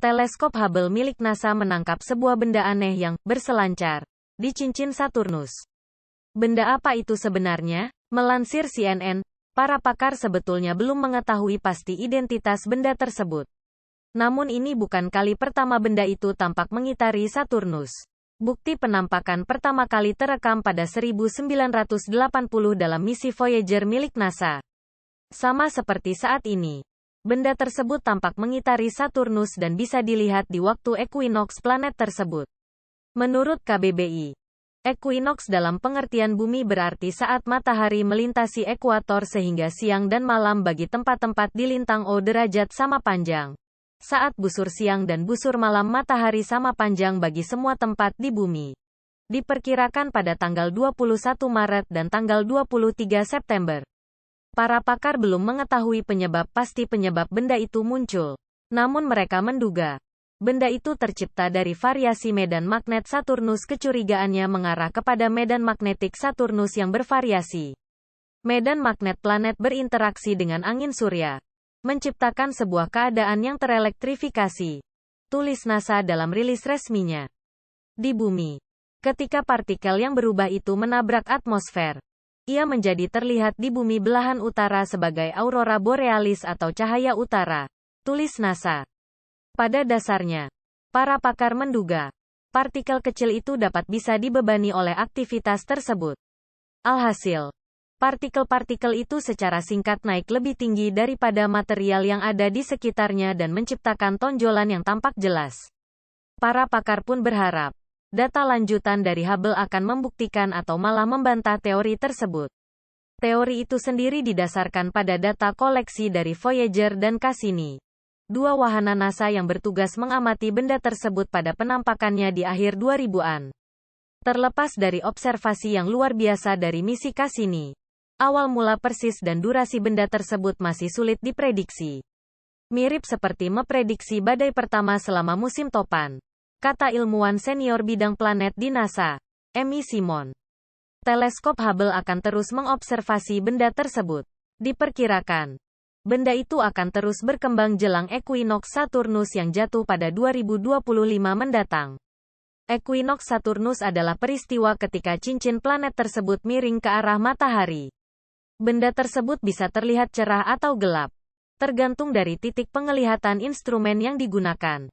Teleskop Hubble milik NASA menangkap sebuah benda aneh yang berselancar di cincin Saturnus. Benda apa itu sebenarnya? Melansir CNN, para pakar sebetulnya belum mengetahui pasti identitas benda tersebut. Namun ini bukan kali pertama benda itu tampak mengitari Saturnus. Bukti penampakan pertama kali terekam pada 1980 dalam misi Voyager milik NASA. Sama seperti saat ini, benda tersebut tampak mengitari Saturnus dan bisa dilihat di waktu ekuinoks planet tersebut. Menurut KBBI, ekuinoks dalam pengertian bumi berarti saat matahari melintasi ekuator sehingga siang dan malam bagi tempat-tempat di lintang O derajat sama panjang. Saat busur siang dan busur malam matahari sama panjang bagi semua tempat di bumi. Diperkirakan pada tanggal 21 Maret dan tanggal 23 September. Para pakar belum mengetahui penyebab pasti penyebab benda itu muncul. Namun mereka menduga, benda itu tercipta dari variasi medan magnet Saturnus. Kecurigaannya mengarah kepada medan magnetik Saturnus yang bervariasi. Medan magnet planet berinteraksi dengan angin surya, menciptakan sebuah keadaan yang terelektrifikasi. Tulis NASA dalam rilis resminya. Di bumi, ketika partikel yang berubah itu menabrak atmosfer, ia menjadi terlihat di bumi belahan utara sebagai aurora borealis atau cahaya utara. Tulis NASA. Pada dasarnya, para pakar menduga, partikel kecil itu dapat bisa dibebani oleh aktivitas tersebut. Alhasil, partikel-partikel itu secara singkat naik lebih tinggi daripada material yang ada di sekitarnya dan menciptakan tonjolan yang tampak jelas. Para pakar pun berharap, data lanjutan dari Hubble akan membuktikan atau malah membantah teori tersebut. Teori itu sendiri didasarkan pada data koleksi dari Voyager dan Cassini, dua wahana NASA yang bertugas mengamati benda tersebut pada penampakannya di akhir 2000-an. Terlepas dari observasi yang luar biasa dari misi Cassini, awal mula persis dan durasi benda tersebut masih sulit diprediksi. Mirip seperti memprediksi badai pertama selama musim topan, kata ilmuwan senior bidang planet di NASA, Amy Simon. Teleskop Hubble akan terus mengobservasi benda tersebut. Diperkirakan, benda itu akan terus berkembang jelang ekuinoks Saturnus yang jatuh pada 2025 mendatang. Ekuinoks Saturnus adalah peristiwa ketika cincin planet tersebut miring ke arah matahari. Benda tersebut bisa terlihat cerah atau gelap, tergantung dari titik penglihatan instrumen yang digunakan.